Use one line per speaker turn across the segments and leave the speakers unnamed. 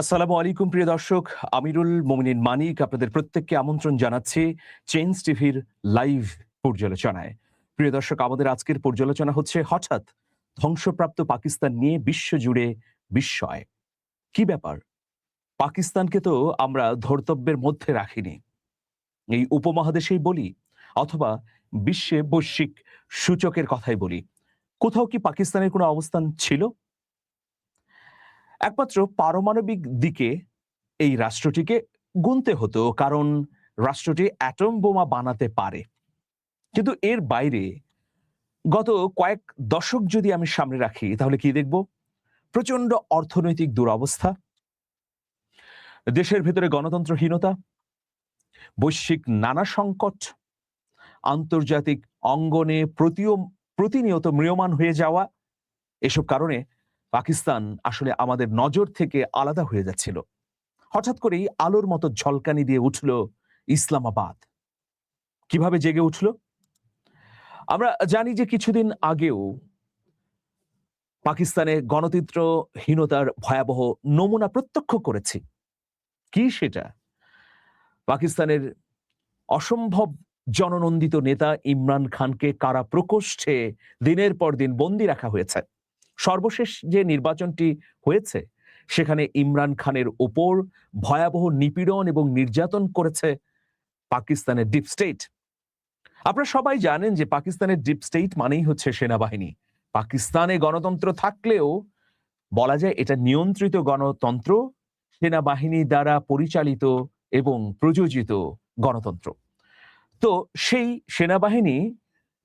আসসালামু আলাইকুম প্রিয় দর্শক, আমিরুল মোমিনিন মানিক আপনাদের প্রত্যেককে আমন্ত্রণ জানাচ্ছি চেঞ্জ টিভির লাইভ পর্যালোচনায়। প্রিয় দর্শক, আমাদের আজকের পর্যালোচনা হচ্ছে হঠাৎ ধ্বংসপ্রাপ্ত পাকিস্তান নিয়ে বিশ্বজুড়ে বিস্ময়। কি ব্যাপার? পাকিস্তানকে তো আমরা ধর্তব্যের মধ্যে রাখিনি। এই উপমহাদেশেই বলি অথবা বিশ্বে বৈশ্বিক সূচকের কথাই বলি, কোথাও কি পাকিস্তানের কোনো অবস্থান ছিল? একমাত্র পারমাণবিক দিকে এই রাষ্ট্রটিকে গুনতে হতো, কারণ রাষ্ট্রটি অ্যাটম বোমা বানাতে পারে। কিন্তু এর বাইরে গত কয়েক দশক যদি আমি সামনে রাখি, তাহলে কি দেখব? প্রচন্ড অর্থনৈতিক দুরবস্থা, দেশের ভেতরে গণতন্ত্রহীনতা, বৈশ্বিক নানা সংকট, আন্তর্জাতিক অঙ্গনে প্রতিনিয়ত ম্রিয়মাণ হয়ে যাওয়া। এসব কারণে পাকিস্তান আসলে আমাদের নজর থেকে আলাদা হয়ে যাচ্ছিল। হঠাৎ করেই আলোর মতো ঝলকানি দিয়ে উঠল ইসলামাবাদ। কিভাবে জেগে উঠল? আমরা জানি যে কিছুদিন আগেও পাকিস্তানে গণতন্ত্রহীনতার ভয়াবহ নমুনা প্রত্যক্ষ করেছি। কি সেটা? পাকিস্তানের অসম্ভব জননন্দিত নেতা ইমরান খানকে কারা প্রকোষ্ঠে দিনের পর দিন বন্দী রাখা হয়েছে। সর্বশেষ যে নির্বাচনটি হয়েছে, সেখানে ইমরান খানের ওপর ভয়াবহ নিপীড়ন এবং নির্যাতন করেছে পাকিস্তানের ডিপ স্টেট। আপনারা সবাই জানেন যে পাকিস্তানের ডিপ স্টেট মানেই হচ্ছে সেনাবাহিনী। পাকিস্তানে গণতন্ত্র থাকলেও বলা যায় এটা নিয়ন্ত্রিত গণতন্ত্র, সেনাবাহিনী দ্বারা পরিচালিত এবং প্রযোজিত গণতন্ত্র। তো সেই সেনাবাহিনী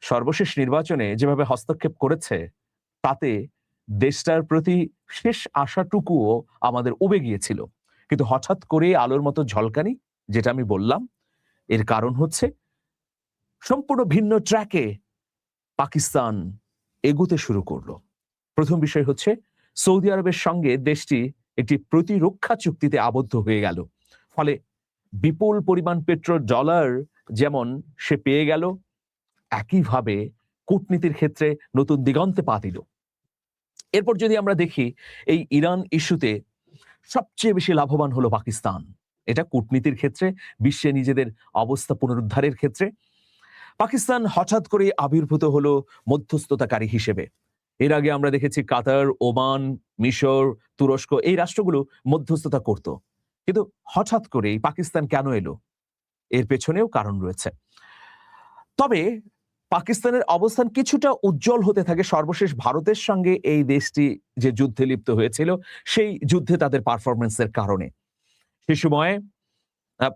সর্বশেষ নির্বাচনে যেভাবে হস্তক্ষেপ করেছে, তাতে দেশটার প্রতি শেষ আশাটুকুও আমাদের উবে গিয়েছিল। কিন্তু হঠাৎ করে আলোর মতো ঝলকানি, যেটা আমি বললাম, এর কারণ হচ্ছে সম্পূর্ণ ভিন্ন ট্র্যাকে পাকিস্তান এগুতে শুরু করলো। প্রথম বিষয় হচ্ছে সৌদি আরবের সঙ্গে দেশটি একটি প্রতিরক্ষা চুক্তিতে আবদ্ধ হয়ে গেল। ফলে বিপুল পরিমাণ পেট্রো ডলার যেমন সে পেয়ে গেল, একইভাবে কূটনীতির ক্ষেত্রে নতুন দিগন্তে পা দিল। এরপর যদি আমরা দেখি, এই ইরান ইস্যুতে সবচেয়ে বেশি লাভবান হলো পাকিস্তান। এটা কূটনীতির ক্ষেত্রে, বিশ্বে নিজেদের অবস্থা পুনরুদ্ধারের ক্ষেত্রে পাকিস্তান হঠাৎ করে আবির্ভূত হলো মধ্যস্থতাকারী হিসেবে। এর আগে আমরা দেখেছি কাতার, ওমান, মিশর, তুরস্ক এই রাষ্ট্রগুলো মধ্যস্থতা করত। কিন্তু হঠাৎ করেই পাকিস্তান কেন এলো? এর পেছনেও কারণ রয়েছে। তবে পাকিস্তানের অবস্থান কিছুটা উজ্জ্বল হতে থাকে সর্বশেষ ভারতের সঙ্গে এই দেশটি যে যুদ্ধে লিপ্ত হয়েছিল, সেই যুদ্ধে তাদের পারফরমেন্সের কারণে। সে সময়ে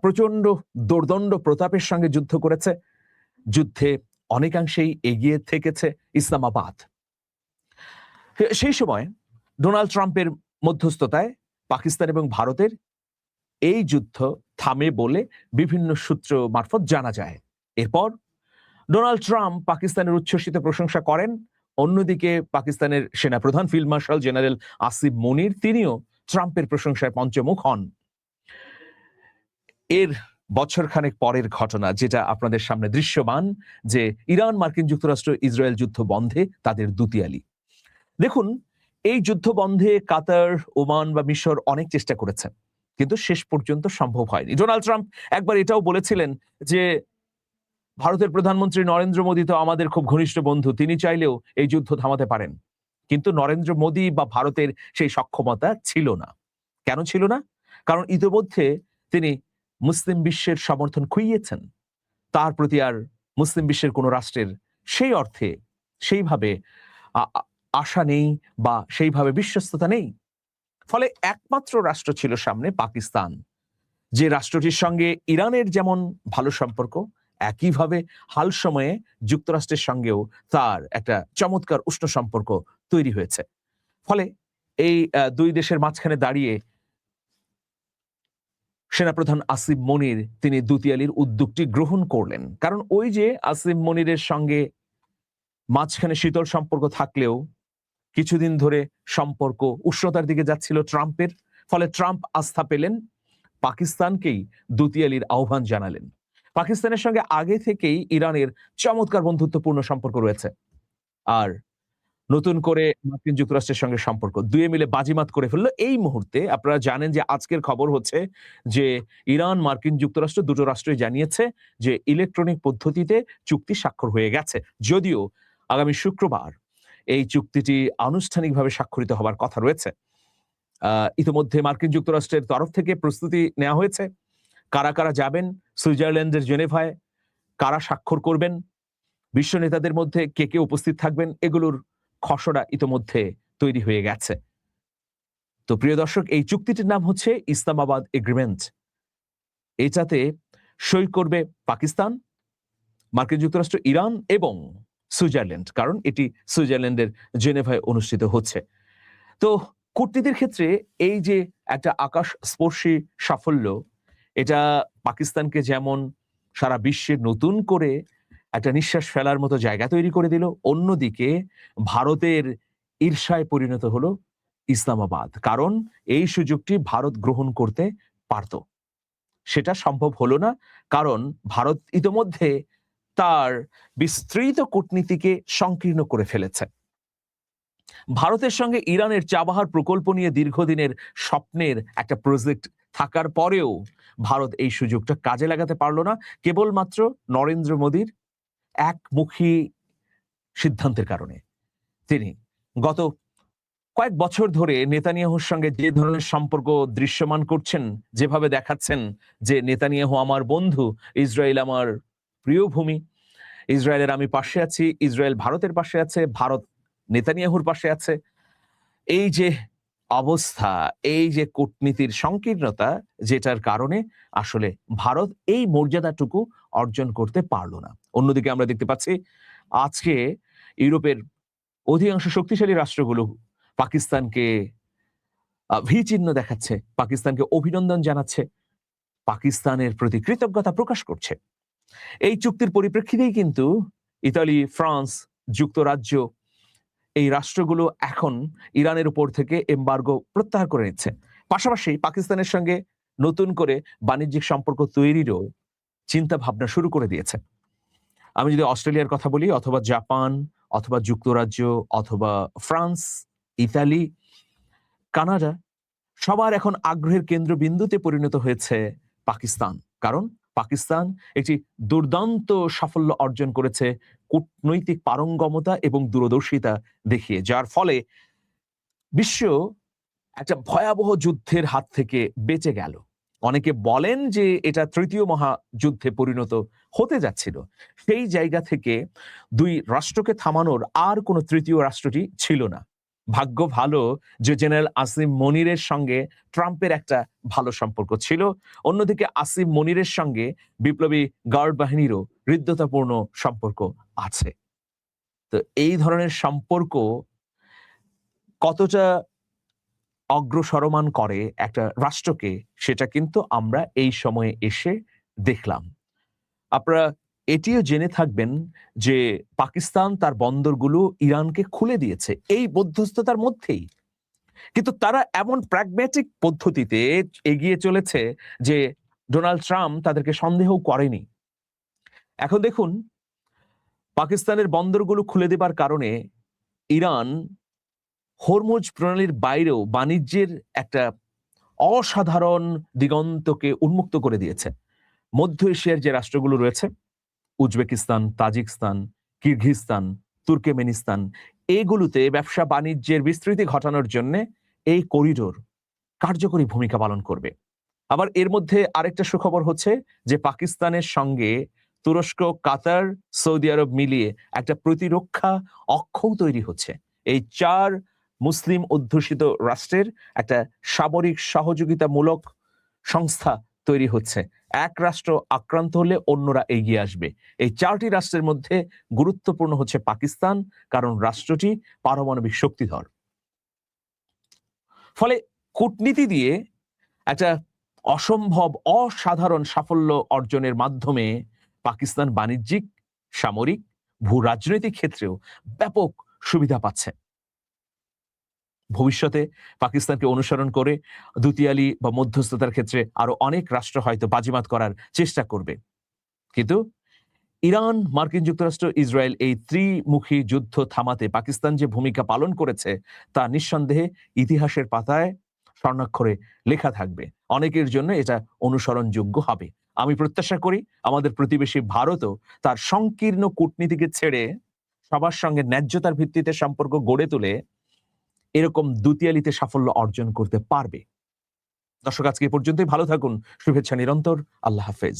প্রচন্ড দোর্দণ্ড প্রতাপের সঙ্গে যুদ্ধ করেছে। যুদ্ধে অনেকাংশেই এগিয়ে থেকেছে ইসলামাবাদ। সেই সময় ডোনাল্ড ট্রাম্পের মধ্যস্থতায় পাকিস্তান এবং ভারতের এই যুদ্ধ থামে বলে বিভিন্ন সূত্র মারফত জানা যায়। এরপর ডোনাল্ড ট্রাম্প পাকিস্তানের উচ্ছ্বসিত প্রশংসা করেন। অন্যদিকে পাকিস্তানের সেনাপ্রধান ফিল্ড মার্শাল জেনারেল আসিফ মনির, তিনিও ট্রাম্পের প্রশংসায় পঞ্চমুখ হন। এর বছরখানেক পরের ঘটনা, যেটা আপনাদের সামনে দৃশ্যমান, যে ইরান, মার্কিন যুক্তরাষ্ট্র, ইসরায়েল যুদ্ধ বন্ধে তাদের দুতিয়ালি। দেখুন, এই যুদ্ধ বন্ধে কাতার, ওমান বা মিশর অনেক চেষ্টা করেছে, কিন্তু শেষ পর্যন্ত সম্ভব হয়নি। ডোনাল্ড ট্রাম্প একবার এটাও বলেছিলেন যে ভারতের প্রধানমন্ত্রী নরেন্দ্র মোদী তো আমাদের খুব ঘনিষ্ঠ বন্ধু, তিনি চাইলেও এই যুদ্ধ থামাতে পারেন। কিন্তু নরেন্দ্র মোদী বা ভারতের সেই সক্ষমতা ছিল না। কেন ছিল না? কারণ ইতিমধ্যে তিনি মুসলিম বিশ্বের সমর্থন খুইয়েছেন। তার প্রতি আর মুসলিম বিশ্বের কোন রাষ্ট্রের সেই অর্থে সেইভাবে আশা নেই বা সেইভাবে বিশ্বস্ততা নেই। ফলে একমাত্র রাষ্ট্র ছিল সামনে, পাকিস্তান, যে রাষ্ট্রটির সঙ্গে ইরানের যেমন ভালো সম্পর্ক, একইভাবে হাল সময়ে যুক্তরাষ্ট্রের সঙ্গেও তার একটা চমৎকার উষ্ণ সম্পর্ক তৈরি হয়েছে। ফলে এই দুই দেশের মাঝখানে দাঁড়িয়ে সেনাপ্রধান আসিফ মনির তিনি দুতিয়ালির উদ্যোগটি গ্রহণ করলেন। কারণ ওই যে আসিফ মনিরের সঙ্গে মাঝখানে শীতল সম্পর্ক থাকলেও কিছুদিন ধরে সম্পর্ক উষ্ণতার দিকে যাচ্ছিল ট্রাম্পের। ফলে ট্রাম্প আস্থা পেলেন, পাকিস্তানকেই দুতিয়ালির আহ্বান জানালেন। পাকিস্তানের সঙ্গে আগে থেকেই ইরানের চমৎকার বন্ধুত্বপূর্ণ সম্পর্ক রয়েছে। আর নতুন করে মার্কিন যুক্তরাষ্ট্রের সঙ্গে সম্পর্ক দুয়ে মিলে বাজিমাত করে ফেললো। এই মুহূর্তে আপনারা জানেন যে আজকের খবর হচ্ছে যে ইরান, মার্কিন যুক্তরাষ্ট্র দুটো রাষ্ট্রই জানিয়েছে যে ইলেকট্রনিক পদ্ধতিতে চুক্তি স্বাক্ষর হয়ে গেছে। যদিও আগামী শুক্রবার এই চুক্তিটি আনুষ্ঠানিকভাবে স্বাক্ষরিত হবার কথা রয়েছে। ইতিমধ্যে মার্কিন যুক্তরাষ্ট্রের তরফ থেকে প্রস্তুতি নেওয়া হয়েছে। কারা কারা যাবেন সুইজারল্যান্ডের জেনেভায়, কারা স্বাক্ষর করবেন, বিশ্ব নেতাদের মধ্যে কে কে উপস্থিত থাকবেন, এগুলোর খসড়া ইতিমধ্যে তৈরি হয়ে গেছে। তো প্রিয় দর্শক, এই চুক্তিটির নাম হচ্ছে ইসলামাবাদ এগ্রিমেন্ট। এটাতে সই করবে পাকিস্তান, মার্কিন যুক্তরাষ্ট্র, ইরান এবং সুইজারল্যান্ড, কারণ এটি সুইজারল্যান্ডের জেনেভায় অনুষ্ঠিত হচ্ছে। তো কূটনীতির ক্ষেত্রে এই যে একটা আকাশ স্পর্শী সাফল্য, এটা পাকিস্তানকে যেমন সারা বিশ্বে নতুন করে একটা নিঃশ্বাস ফেলার মতো জায়গা তৈরি করে দিল, অন্যদিকে ভারতের ঈর্ষায় পরিণত হলো ইসলামাবাদ। কারণ এই সুযোগটি ভারত গ্রহণ করতে পারত, সেটা সম্ভব হলো না। কারণ ভারত ইতোমধ্যে তার বিস্তৃত কূটনীতিকে সংকীর্ণ করে ফেলেছে। ভারতের সঙ্গে ইরানের চাবাহার প্রকল্প নিয়ে দীর্ঘদিনের স্বপ্নের একটা প্রজেক্ট থাকার পরেও ভারত এই সুযোগটা কাজে লাগাতে পারল না, কেবলমাত্র নরেন্দ্র মোদীর একমুখী সিদ্ধান্তের কারণে। তিনি গত কয়েক বছর ধরে নেতানিয়াহুর সঙ্গে যে ধরনের সম্পর্ক দৃশ্যমান করছেন, যেভাবে দেখাচ্ছেন যে নেতানিয়াহু আমার বন্ধু, ইসরায়েল আমার প্রিয় ভূমি, ইসরায়েলের আমি পাশে আছি, ইসরায়েল ভারতের পাশে আছে, ভারত নেতানিয়াহুর পাশে আছে, এই যে অবস্থা, এই যে কূটনীতির সংকীর্ণতা, যেটার কারণে আসলে ভারত এই মর্যাদাটুকু অর্জন করতে পারলো না। অন্যদিকে আমরা দেখতে পাচ্ছি আজকে ইউরোপের অধিকাংশ শক্তিশালী রাষ্ট্রগুলো পাকিস্তানকে ভি চিহ্ন দেখাচ্ছে, পাকিস্তানকে অভিনন্দন জানাচ্ছে, পাকিস্তানের প্রতি কৃতজ্ঞতা প্রকাশ করছে। এই চুক্তির পরিপ্রেক্ষিতেই কিন্তু ইতালি, ফ্রান্স, যুক্তরাজ্য, এই রাষ্ট্রগুলো এখন ইরানের উপর থেকে এমবার্গো প্রত্যাহার করে নিচ্ছে। পাশাপাশি পাকিস্তানের সঙ্গে নতুন করে বাণিজ্যিক সম্পর্ক তৈরিরও চিন্তা ভাবনা শুরু করে দিয়েছে। আমি যদি অস্ট্রেলিয়ার কথা বলি, অথবা জাপান, অথবা যুক্তরাজ্য, অথবা ফ্রান্স, ইতালি, কানাডা, সবার এখন আগ্রহের কেন্দ্রবিন্দুতে পরিণত হয়েছে পাকিস্তান। কারণ পাকিস্তান একটি দুর্দান্ত সাফল্য অর্জন করেছে কূটনৈতিক পারঙ্গমতা এবং দূরদর্শিতা দেখিয়ে, যার ফলে বিশ্ব একটা ভয়াবহ যুদ্ধের হাত থেকে বেঁচে গেল। অনেকে বলেন যে এটা তৃতীয় মহাযুদ্ধে পরিণত হতে যাচ্ছিল। সেই জায়গা থেকে দুই রাষ্ট্রকে থামানোর আর কোনো তৃতীয় রাষ্ট্রটি ছিল না। ভাগ্য ভালো যে জেনারেল আসিম মনিরের সঙ্গে ট্রাম্পের একটা ভালো সম্পর্ক ছিল, অন্যদিকে আসিম মনিরের সঙ্গে বিপ্লবী গার্ড বাহিনীরও হৃদ্যতাপূর্ণ সম্পর্ক আছে। তো এই ধরনের সম্পর্ক কতটা অগ্রসরমান করে একটা রাষ্ট্রকে, সেটা কিন্তু আমরা এই সময়ে এসে দেখলাম। আপনারা এটিও জেনে থাকবেন যে পাকিস্তান তার বন্দরগুলো ইরানকে খুলে দিয়েছে এই মধ্যস্থতার মধ্যেই, কিন্তু তারা এমন প্র্যাগম্যাটিক পদ্ধতিতে এগিয়ে চলেছে যে ডোনাল্ড ট্রাম্প তাদেরকে সন্দেহ করেনি। এখন দেখুন, পাকিস্তানের বন্দরগুলো খুলে দেবার কারণে ইরান হরমুজ প্রণালীর বাইরেও বাণিজ্যের একটা অসাধারণ দিগন্তকে উন্মুক্ত করে দিয়েছে। মধ্য এশিয়ার যে রাষ্ট্রগুলো রয়েছে, উজবেকিস্তান, তাজিকিস্তান, কিরগিজস্তান, তুর্কমেনিস্তান, এগুলোতে ব্যবসা বাণিজ্যের বিস্তৃতি ঘটানোর জন্য এই করিডোর কার্যকরী ভূমিকা পালন করবে। আবার এর মধ্যে আরেকটা সুখবর হচ্ছে যে পাকিস্তানের সঙ্গে তুরস্ক, কাতার, সৌদি আরব মিলিয়ে একটা প্রতিরক্ষা অক্ষও তৈরি হচ্ছে। এই চার মুসলিম অধ্যুষিত রাষ্ট্রের একটা সামরিক সহযোগিতামূলক সংস্থা তৈরি হচ্ছে। এক রাষ্ট্র আক্রান্ত হলে অন্যরা এগিয়ে আসবে। এই চারটি রাষ্ট্রের মধ্যে গুরুত্বপূর্ণ হচ্ছে পাকিস্তান, কারণ রাষ্ট্রটি পারমাণবিক শক্তিধর। ফলে কূটনীতি দিয়ে একটা অসম্ভব অসাধারণ সাফল্য অর্জনের মাধ্যমে পাকিস্তান বাণিজ্যিক, সামরিক, ভূ রাজনৈতিক ক্ষেত্রেও ব্যাপক সুবিধা পাচ্ছে। ভবিষ্যতে পাকিস্তানকে অনুসরণ করে দুতিয়ালি বা মধ্যস্থতার ক্ষেত্রে আরো অনেক রাষ্ট্র হয়তো বাজিমাত করার চেষ্টা করবে, কিন্তু ইরান, মার্কিন যুক্তরাষ্ট্র, ইসরায়েল এই ত্রিমুখী যুদ্ধ থামাতে পাকিস্তান যে ভূমিকা পালন করেছে তা নিঃসন্দেহে ইতিহাসের পাতায় স্বর্ণাক্ষরে লেখা থাকবে। অনেকের জন্য এটা অনুসরণযোগ্য হবে। আমি প্রত্যাশা করি আমাদের প্রতিবেশী ভারতও তার সংকীর্ণ কূটনীতিকে ছেড়ে সবার সঙ্গে ন্যায্যতার ভিত্তিতে সম্পর্ক গড়ে তুলে এরকম দুতিয়ালিতে সাফল্য অর্জন করতে পারবে। দর্শক, আজকে এ পর্যন্তই। ভালো থাকুন। শুভেচ্ছা নিরন্তর। আল্লাহ হাফেজ।